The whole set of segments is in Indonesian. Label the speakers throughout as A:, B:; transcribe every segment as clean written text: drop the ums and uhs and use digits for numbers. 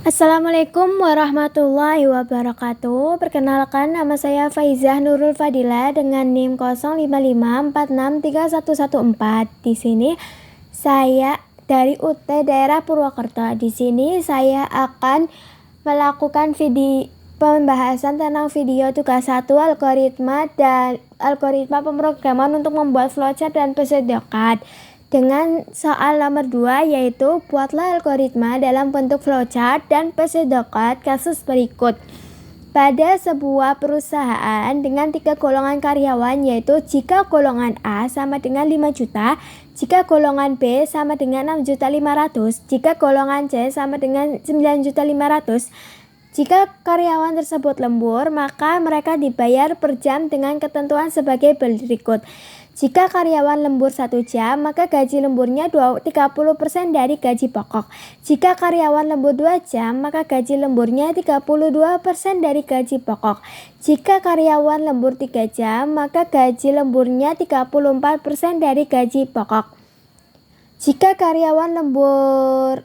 A: Assalamualaikum warahmatullahi wabarakatuh. Perkenalkan, nama saya Faizah Nurul Fadila dengan NIM 0554631114. Di sini saya dari UT Daerah Purwokerto. Di sini saya akan melakukan pembahasan tentang video tugas 1 algoritma pemrograman untuk membuat flowchart dan pseudoCAD. Dengan soal nomor 2, yaitu buatlah algoritma dalam bentuk flowchart dan pseudoCAD kasus berikut. Pada sebuah perusahaan dengan 3 golongan karyawan, yaitu jika golongan A sama dengan 5 juta, jika golongan B sama dengan 6.500.000, jika golongan C sama dengan 9.500.000. Jika karyawan tersebut lembur, maka mereka dibayar per jam dengan ketentuan sebagai berikut. Jika karyawan lembur 1 jam, maka gaji lemburnya 30% dari gaji pokok. Jika karyawan lembur 2 jam, maka gaji lemburnya 32% dari gaji pokok. Jika karyawan lembur 3 jam, maka gaji lemburnya 34% dari gaji pokok. Jika karyawan lembur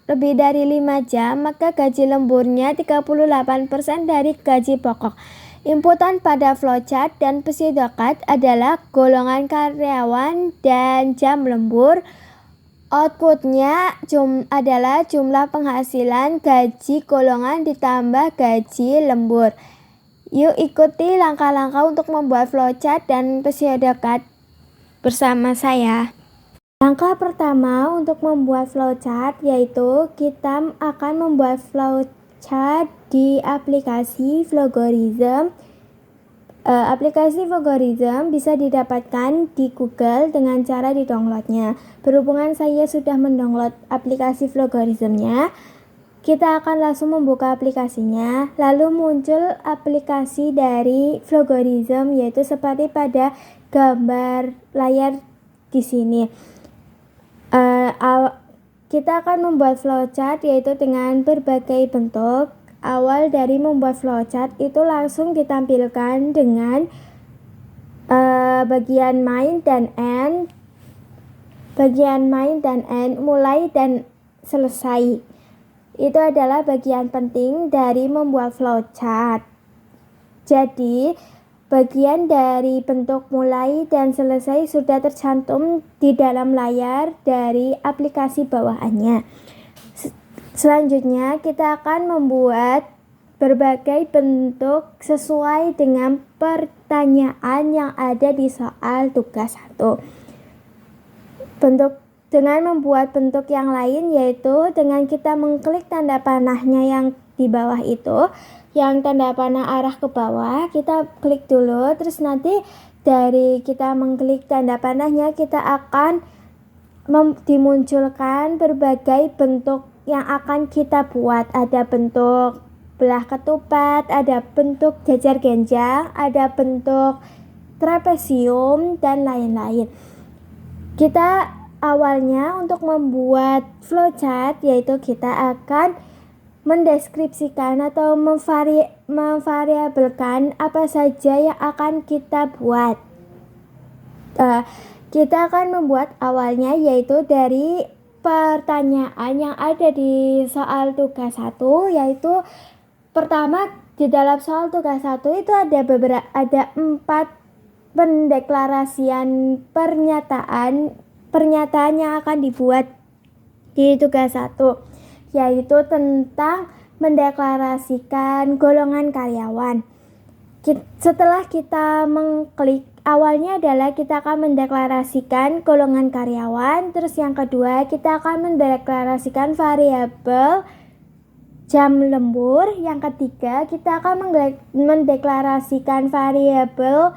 A: lebih dari 5 jam, maka gaji lemburnya 38% dari gaji pokok. Inputan pada flowchart dan pseudoCAD adalah golongan karyawan dan jam lembur. Outputnya adalah jumlah penghasilan gaji golongan ditambah gaji lembur. Yuk ikuti langkah-langkah untuk membuat flowchart dan pseudoCAD bersama saya. Langkah pertama untuk membuat flowchart yaitu kita akan membuat flowchart di aplikasi Flowgorism. Aplikasi Flowgorism bisa didapatkan di Google dengan cara di-downloadnya. Berhubungan saya sudah mendownload aplikasi Flowgorismnya, kita akan langsung membuka aplikasinya. Lalu muncul aplikasi dari Flowgorism, yaitu seperti pada gambar layar di sini. Kita akan membuat flowchart yaitu dengan berbagai bentuk. Awal dari membuat flowchart itu langsung ditampilkan dengan bagian main dan end, mulai dan selesai. Itu adalah bagian penting dari membuat flowchart. Jadi bagian dari bentuk mulai dan selesai sudah tercantum di dalam layar dari aplikasi bawahannya. Selanjutnya kita akan membuat berbagai bentuk sesuai dengan pertanyaan yang ada di soal tugas 1. Dengan membuat bentuk yang lain, yaitu dengan kita mengklik tanda panahnya yang di bawah itu, yang tanda panah arah ke bawah, kita klik dulu, terus nanti dari kita mengklik tanda panahnya kita akan dimunculkan berbagai bentuk yang akan kita buat. Ada bentuk belah ketupat, ada bentuk jajar genjang, ada bentuk trapesium, dan lain-lain. Kita awalnya untuk membuat flowchart yaitu kita akan mendeskripsikan atau memvariabelkan apa saja yang akan kita buat. Kita akan membuat awalnya yaitu dari pertanyaan yang ada di soal tugas 1, yaitu pertama di dalam soal tugas 1 itu ada 4 pendeklarasian pernyataan yang akan dibuat di tugas 1, yaitu tentang mendeklarasikan golongan karyawan. Setelah kita mengklik, awalnya adalah kita akan mendeklarasikan golongan karyawan, terus yang kedua kita akan mendeklarasikan variabel jam lembur, yang ketiga kita akan mendeklarasikan variabel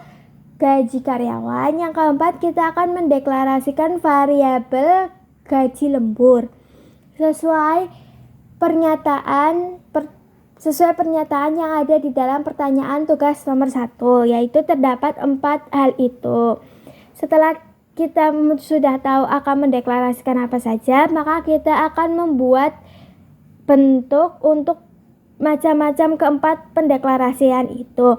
A: gaji karyawan, yang keempat kita akan mendeklarasikan variabel gaji lembur sesuai pernyataan yang ada di dalam pertanyaan tugas nomor 1, yaitu terdapat 4 hal itu. Setelah kita sudah tahu akan mendeklarasikan apa saja, maka kita akan membuat bentuk untuk macam-macam keempat pendeklarasian itu.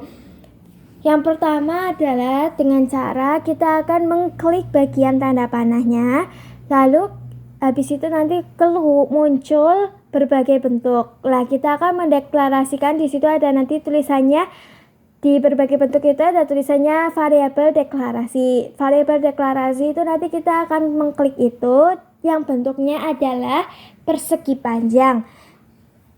A: Yang pertama adalah dengan cara kita akan mengklik bagian tanda panahnya, lalu habis itu nanti muncul berbagai bentuk. Nah, kita akan mendeklarasikan, di situ ada nanti tulisannya, di berbagai bentuk itu ada tulisannya variabel deklarasi. Variabel deklarasi itu nanti kita akan mengklik itu yang bentuknya adalah persegi panjang.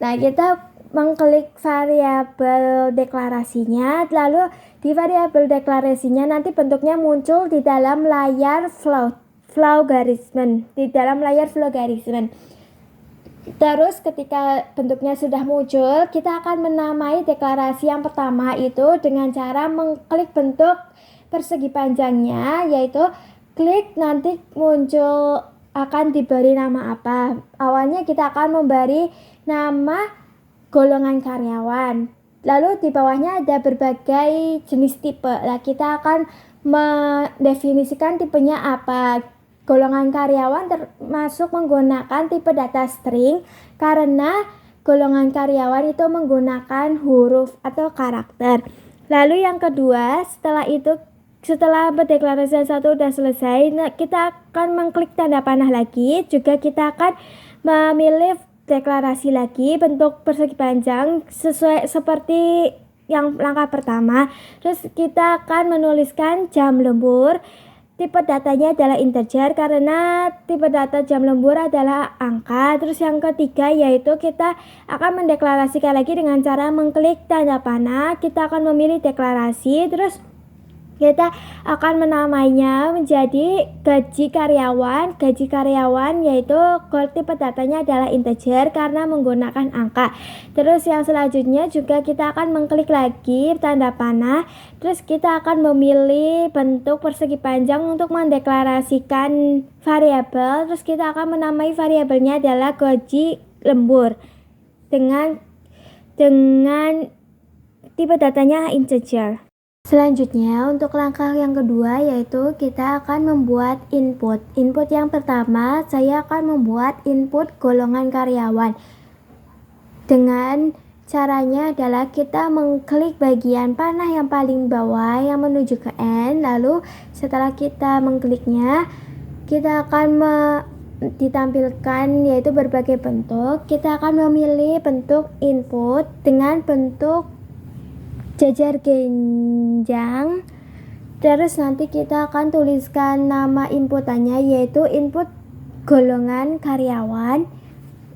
A: Nah, kita mengklik variabel deklarasinya, lalu di variabel deklarasinya nanti bentuknya muncul di dalam layar di dalam layar flow-garismen. Terus ketika bentuknya sudah muncul, kita akan menamai deklarasi yang pertama itu dengan cara mengklik bentuk persegi panjangnya, yaitu klik nanti muncul akan diberi nama apa. Awalnya kita akan memberi nama golongan karyawan. Lalu di bawahnya ada berbagai jenis tipe. Nah, kita akan mendefinisikan tipenya apa. Golongan karyawan termasuk menggunakan tipe data string karena golongan karyawan itu menggunakan huruf atau karakter. Lalu yang kedua, setelah pendeklarasian satu sudah selesai, kita akan mengklik tanda panah lagi. Juga kita akan memilih deklarasi lagi bentuk persegi panjang sesuai seperti yang langkah pertama. Terus kita akan menuliskan jam lembur. Tipe datanya adalah integer karena tipe data jam lembur adalah angka. Terus yang ketiga yaitu kita akan mendeklarasikan lagi dengan cara mengklik tanda panah. Kita akan memilih deklarasi, terus kita akan menamainya menjadi gaji karyawan. Gaji karyawan yaitu tipe datanya adalah integer karena menggunakan angka. Terus yang selanjutnya juga kita akan mengklik lagi tanda panah. Terus kita akan memilih bentuk persegi panjang untuk mendeklarasikan variabel. Terus kita akan menamai variabelnya adalah gaji lembur dengan tipe datanya integer. Selanjutnya untuk langkah yang kedua yaitu kita akan membuat input. Input yang pertama saya akan membuat input golongan karyawan. Dengan caranya adalah kita mengklik bagian panah yang paling bawah yang menuju ke N. Lalu setelah kita mengkliknya, kita akan ditampilkan yaitu berbagai bentuk. Kita akan memilih bentuk input dengan bentuk jajar genjang. Terus nanti kita akan tuliskan nama inputannya yaitu input golongan karyawan.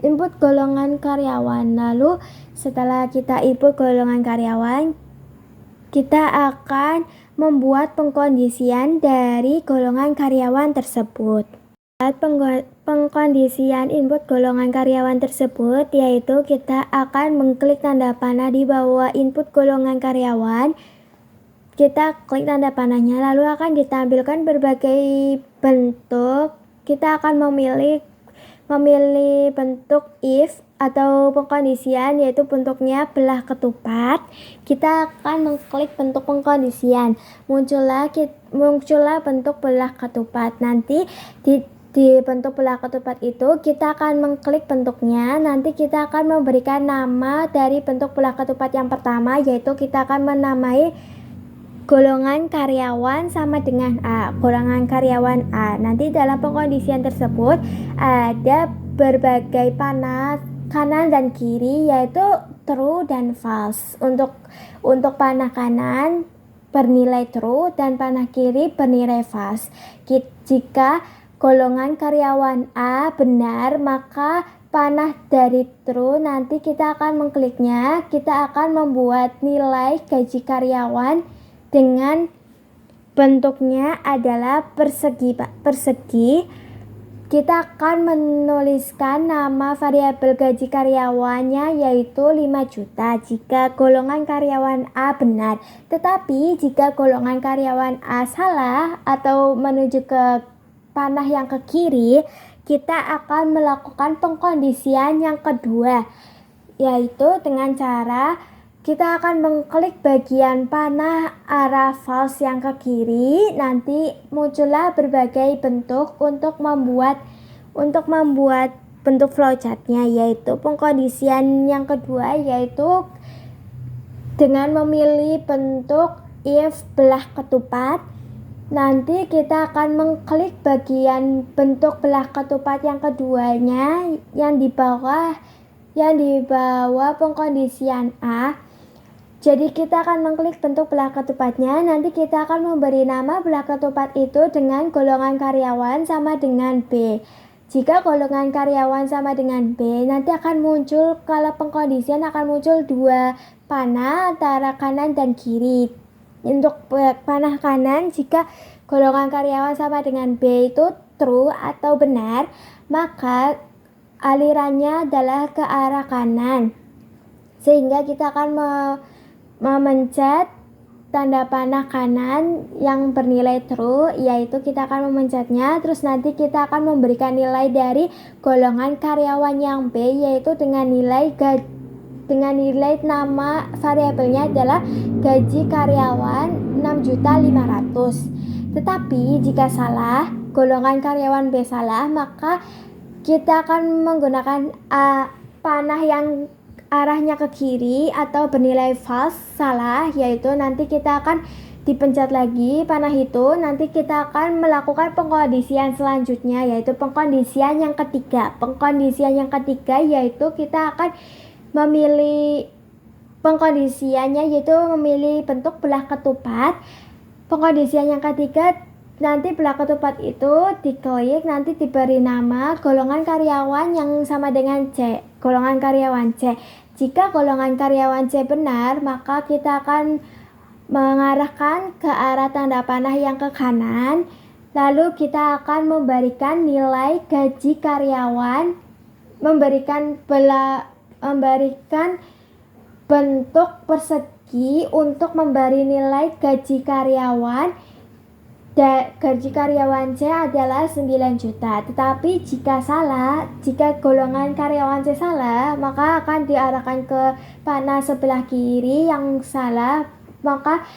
A: Input golongan karyawan. Lalu setelah kita input golongan karyawan, kita akan membuat pengkondisian dari golongan karyawan tersebut. Pengkondisian input golongan karyawan tersebut yaitu kita akan mengklik tanda panah di bawah input golongan karyawan. Kita klik tanda panahnya, lalu akan ditampilkan berbagai bentuk. Kita akan memilih bentuk if atau pengkondisian yaitu bentuknya belah ketupat. Kita akan mengklik bentuk pengkondisian, muncullah bentuk belah ketupat. Nanti di bentuk belah ketupat itu kita akan mengklik bentuknya. Nanti kita akan memberikan nama dari bentuk belah ketupat yang pertama yaitu kita akan menamai golongan karyawan sama dengan A. Golongan karyawan A. Nanti dalam pengkondisian tersebut ada berbagai panah kanan dan kiri yaitu true dan false. Untuk panah kanan bernilai true dan panah kiri bernilai false. Jika golongan karyawan A benar, maka panah dari true. Nanti kita akan mengkliknya. Kita akan membuat nilai gaji karyawan dengan bentuknya adalah persegi. Kita akan menuliskan nama variabel gaji karyawannya yaitu 5 juta jika golongan karyawan A benar. Tetapi jika golongan karyawan A salah atau menuju ke panah yang ke kiri, kita akan melakukan pengkondisian yang kedua, yaitu dengan cara kita akan mengklik bagian panah arah false yang ke kiri. Nanti muncullah berbagai bentuk untuk membuat bentuk flowchartnya, yaitu pengkondisian yang kedua yaitu dengan memilih bentuk if belah ketupat. Nanti kita akan mengklik bagian bentuk belah ketupat yang keduanya yang di bawah yang di bawah pengkondisian A. Jadi kita akan mengklik bentuk belah ketupatnya. Nanti kita akan memberi nama belah ketupat itu dengan golongan karyawan sama dengan B. Jika golongan karyawan sama dengan B, nanti akan muncul, kalau pengkondisian akan muncul dua panah antara kanan dan kiri. Untuk panah kanan, jika golongan karyawan sama dengan B itu true atau benar, maka alirannya adalah ke arah kanan. Sehingga kita akan memencet tanda panah kanan yang bernilai true, yaitu kita akan memencetnya. Terus nanti kita akan memberikan nilai dari golongan karyawan yang B, yaitu dengan nilai nama variabelnya adalah gaji karyawan 6.500.000. Tetapi jika salah, golongan karyawan B salah, maka kita akan menggunakan panah yang arahnya ke kiri atau bernilai false, salah, yaitu nanti kita akan dipencet lagi panah itu. Nanti kita akan melakukan pengkondisian selanjutnya, yaitu pengkondisian yang ketiga. Pengkondisian yang ketiga yaitu kita akan memilih pengkondisiannya, yaitu memilih bentuk belah ketupat. Pengkondisian yang ketiga, nanti belah ketupat itu diklik, nanti diberi nama golongan karyawan yang sama dengan C, golongan karyawan C. Jika golongan karyawan C benar, maka kita akan mengarahkan ke arah tanda panah yang ke kanan. Lalu kita akan memberikan nilai gaji karyawan, memberikan bentuk persegi untuk memberi nilai gaji karyawan. Gaji karyawan C adalah 9 juta. Tetapi jika golongan karyawan C salah, maka akan diarahkan ke panah sebelah kiri yang salah. Maka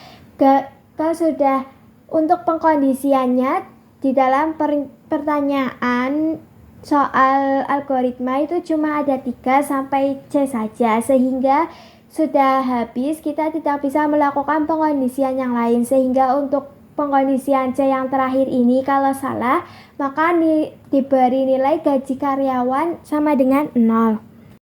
A: kalau sudah untuk pengkondisiannya di dalam pertanyaan soal algoritma itu cuma ada 3 sampai C saja, sehingga sudah habis, kita tidak bisa melakukan pengkondisian yang lain. Sehingga untuk pengkondisian C yang terakhir ini kalau salah, maka diberi nilai gaji karyawan sama dengan 0.